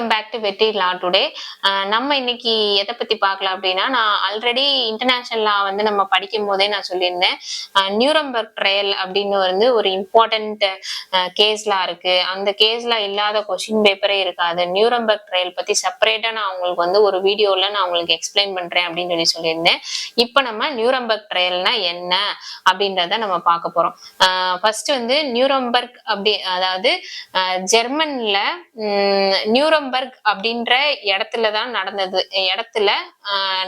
Welcome back to வெற்றி லா today. நம்ம இன்னைக்கு எதை பத்தி பார்க்கலாம் அப்படின்னா, நான் ஆல்ரெடி இன்டர்நேஷனல் லா வந்து நம்ம படிக்கும் போதே நான் சொல்லியிருந்தேன். நியூரம்பர்க் ட்ரையல் அப்படின்னு வந்து ஒரு இம்பார்ட்டன்ட் கேஸ்லாம் இருக்கு. அந்த கேஸ்ல இல்லாத கொஸ்டின் பேப்பரே இருக்காது. நியூரம்பர்க் ட்ரையல் பத்தி செப்பரேட்டா நான் உங்களுக்கு வந்து ஒரு வீடியோல நான் உங்களுக்கு எக்ஸ்பிளைன் பண்றேன் அப்படின்னு சொல்லியிருந்தேன். இப்போ நம்ம நியூரம்பர்க் ட்ரையல்னா என்ன அப்படின்றத நம்ம பார்க்க போறோம். ஃபர்ஸ்ட் வந்து நியூரம்பர்க் அப்படி, அதாவது ஜெர்மன்ல நியூரம்பர்க் அப்படின்ற இடத்துலதான்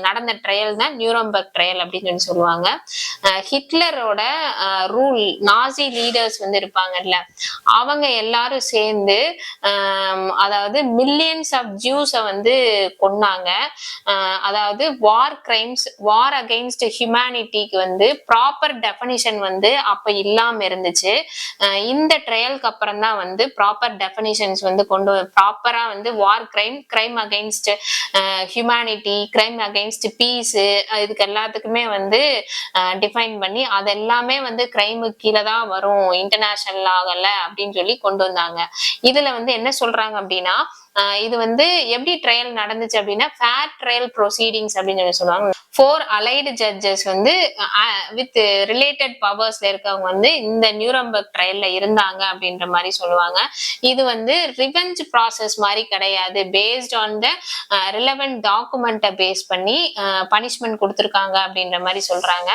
நடந்த ட்ரையல் தான் நியூரம்பர்க் ட்ரையல் அப்படின்னு சொல்லுவாங்க. ஹிட்லரோட ரூல், நாசி லீடர்ஸ் வந்து இருப்பாங்கல்ல, அவங்க எல்லாரும் சேர்ந்து அதாவது மில்லியன்ஸ் ஆஃப் ஜூஸ வந்து கொன்னாங்க. அதாவது வார் அகைன்ஸ்ட் ஹியூமனிட்டிக்கு வந்து ப்ராப்பர் டெஃபினிஷன் வந்து அப்ப இல்லாம இருந்துச்சு. இந்த ட்ரையலுக்கு அப்புறம் தான் வந்து ப்ராப்பர் டெஃபினிஷன்ஸ் வந்து ப்ராப்பரா வந்து war crime against humanity, crime against peace, இதுக்கு எல்லாத்துக்குமே வந்து டிஃபைன் பண்ணி அதெல்லாமே வந்து கிரைமுக்கு கீழே தான் வரும் இன்டர்நேஷனல் லாகல அப்படின்னு சொல்லி கொண்டு வந்தாங்க. இதுல வந்து என்ன சொல்றாங்க அப்படின்னா, இது வந்து எப்படி ட்ரையல் நடந்துச்சு அப்படின்னா, ஃபேர் ட்ரையல் ப்ரொசீடிங்ஸ் அப்படின்னு சொல்லுவாங்க. 4 அலைடு ஜட்ஜஸ் வந்து வித் ரிலேட்டட் பவர்ஸ்ல இருக்கவங்க வந்து இந்த நியூரம்பர்க் ட்ரையல்ல இருந்தாங்க அப்படின்ற மாதிரி சொல்லுவாங்க. இது வந்து ரிவெஞ்ச் ப்ராசஸ் மாதிரி கிடையாது. பேஸ்ட் ஆன் த ரிலவென்ட் டாக்குமெண்ட்டை பேஸ் பண்ணி பனிஷ்மெண்ட் கொடுத்துருக்காங்க அப்படின்ற மாதிரி சொல்றாங்க.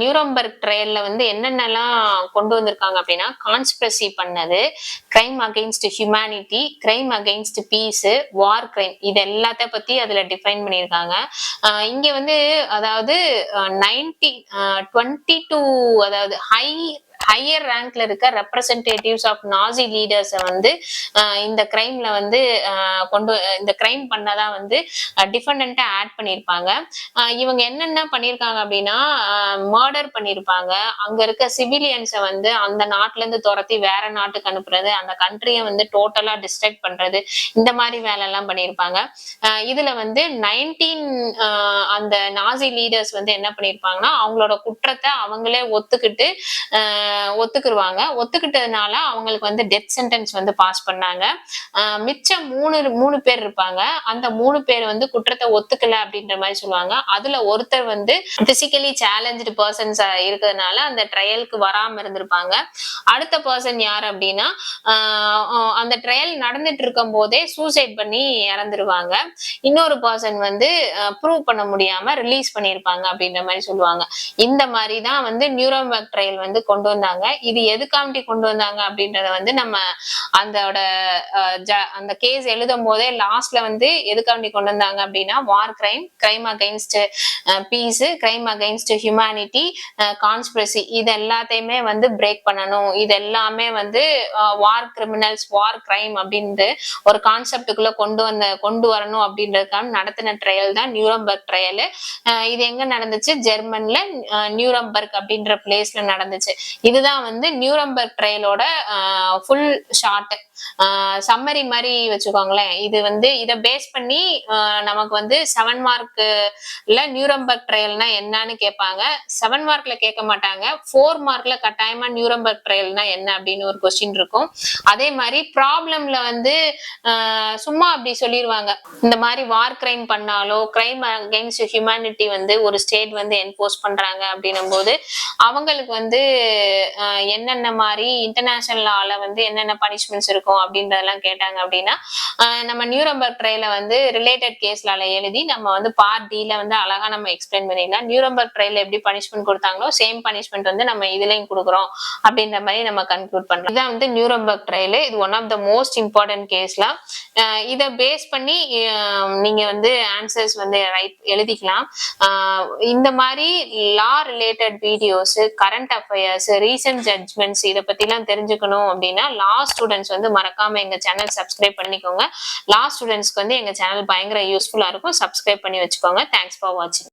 நியூரம்பர்க் ட்ரையல்ல வந்து என்னென்னலாம் கொண்டு வந்திருக்காங்க அப்படின்னா, கான்ஸ்பிரசி பண்ணது, crime against humanity, crime against peace, war crime, இது எல்லாத்த பத்தி அதுல டிஃபைன் பண்ணியிருக்காங்க. இங்க வந்து அதாவது 22 அதாவது ஹையர் ரேங்க்ல இருக்க ரெப்ரசன்டேட்டிவ்ஸ் ஆஃப் நாசி லீடர்ஸை வந்து இந்த கிரைம்ல வந்து இந்த கிரைம் பண்ணதான் வந்து டிஃபெண்டன்ட்டா ஆட் பண்ணியிருப்பாங்க. இவங்க என்னென்ன பண்ணியிருக்காங்க அப்படின்னா, மர்டர் பண்ணியிருப்பாங்க, அங்க இருக்க சிவிலியன்ஸை வந்து அந்த நாட்டுல இருந்து துரத்தி வேற நாட்டுக்கு அனுப்புறது, அந்த கண்ட்ரியை வந்து டோட்டலா டிஸ்ட்ரக்ட் பண்றது, இந்த மாதிரி வேலை எல்லாம் பண்ணியிருப்பாங்க. இதுல வந்து அந்த நாசி லீடர்ஸ் வந்து என்ன பண்ணியிருப்பாங்கன்னா, அவங்களோட குற்றத்தை அவங்களே ஒத்துக்கிட்டதுனால அவங்களுக்கு வந்து டெத் சென்டென்ஸ் வந்து பாஸ் பண்ணாங்க. மிச்சம் மூணு பேர் இருப்பாங்க. அந்த 3 பேர் வந்து குற்றத்தை ஒத்துக்கல அப்படின்ற மாதிரி சொல்லுவாங்க. அதுல ஒருத்தர் வந்து பிசிக்கலி சேலஞ்சு பர்சன்ஸ் இருக்கிறதுனால அந்த ட்ரையலுக்கு வராம இருந்திருப்பாங்க. அடுத்த பர்சன் யார் அப்படின்னா, அந்த ட்ரையல் நடந்துட்டு இருக்கும் போதே சூசைட் பண்ணி இறந்துருவாங்க. இன்னொரு பர்சன் வந்து ப்ரூவ் பண்ண முடியாம ரிலீஸ் பண்ணியிருப்பாங்க அப்படின்ற மாதிரி சொல்லுவாங்க. இந்த மாதிரி தான் வந்து நியூரம்பர்க் ட்ரையல் வந்து கொண்டு வந்தாங்க. இது எதுக்காண்டி கொண்டு வந்தாங்க அப்படின்றத வந்து நம்ம அந்த கேஸ் எழுதும் போதே லாஸ்ட்ல வந்து எதுக்காண்டி கொண்டு வந்தாங்க அப்படின்னா, war crime against peace, crime against humanity, conspiracy, இது எல்லாத்தையுமே வந்து பிரேக் பண்ணணும். இது எல்லாமே வந்து வார் கிரிமினல்ஸ், வார் கிரைம் அப்படின்ட்டு ஒரு கான்செப்டுக்குள்ள கொண்டு வரணும் அப்படின்றதுக்காக நடத்தின ட்ரையல் தான் நியூரம்பர்க் ட்ரையல். இது எங்க நடந்துச்சு? ஜெர்மன்ல நியூரம்பர்க் அப்படின்ற பிளேஸ்ல நடந்துச்சு. இதுதான் வந்து நியூரம்பர்க் ட்ரையலோட ஃபுல் ஷார்ட் சம்மரி மாதிரி வச்சுக்கோங்களேன். இது வந்து இதை பேஸ் பண்ணி நமக்கு வந்து 7 மார்க்ல நியூரம்பர்க் ட்ரையல்னா என்னன்னு கேட்பாங்க. 7 மார்க்ல கேட்க மாட்டாங்க, 4 மார்க்ல கட்டாயமா நியூரம்பர்க் ட்ரையல்னா என்ன அப்படின்னு ஒரு கொஸ்டின் இருக்கும். அதே மாதிரி ப்ராப்ளம்ல வந்து சும்மா அப்படி சொல்லிடுவாங்க, இந்த மாதிரி வார் கிரைம் பண்ணாலோ, கிரைம் அகைன்ஸ்ட் ஹியூமனிட்டி வந்து ஒரு ஸ்டேட் வந்து என்போஸ் பண்றாங்க அப்படின்னும் போது அவங்களுக்கு வந்து என்னென்ன மாதிரி இன்டர்நேஷனல் லால வந்து என்னென்ன பனிஷ்மெண்ட்ஸ் இருக்கும் அப்படின்றதெல்லாம் கேட்டாங்க அப்படின்னா, நம்ம நியூரம்பர்க் ட்ரையல வந்து ரிலேட்டட் கேஸ்ல எழுதி நம்ம வந்து பார்ட் டில வந்து அழகா நம்ம எக்ஸ்பிளைன் பண்ணிடலாம். நியூரம்பர்க் ட்ரையல் எப்படி பனிஷ்மெண்ட் கொடுத்தாங்களோ சேம் பனிஷ்மெண்ட் வந்து நம்ம இதுலயும் கொடுக்குறோம் அப்படின்ற மாதிரி நம்ம கன்க்ளூட் பண்றோம். இதான் வந்து நியூரம்பர்க் ட்ரையல். இது one of the most important கேஸ்ல. இதை பேஸ் பண்ணி நீங்க வந்து ஆன்சர்ஸ் வந்து எழுதிக்கலாம். இந்த மாதிரி law related videos, current affairs, recent judgments, இதை பத்தி எல்லாம் தெரிஞ்சுக்கணும் அப்படின்னா லா ஸ்டூடெண்ட்ஸ் வந்து மறக்காம எங்க சேனல் சப்ஸ்கிரைப் பண்ணிக்கோங்க. லா ஸ்டூடெண்ட்ஸ்க்கு வந்து எங்க சேனல் பயங்கர யூஸ்ஃபுல்லா இருக்கும். சப்ஸ்கிரைப் பண்ணி வச்சுக்கோங்க. தேங்க்ஸ் ஃபார் வாட்சிங்.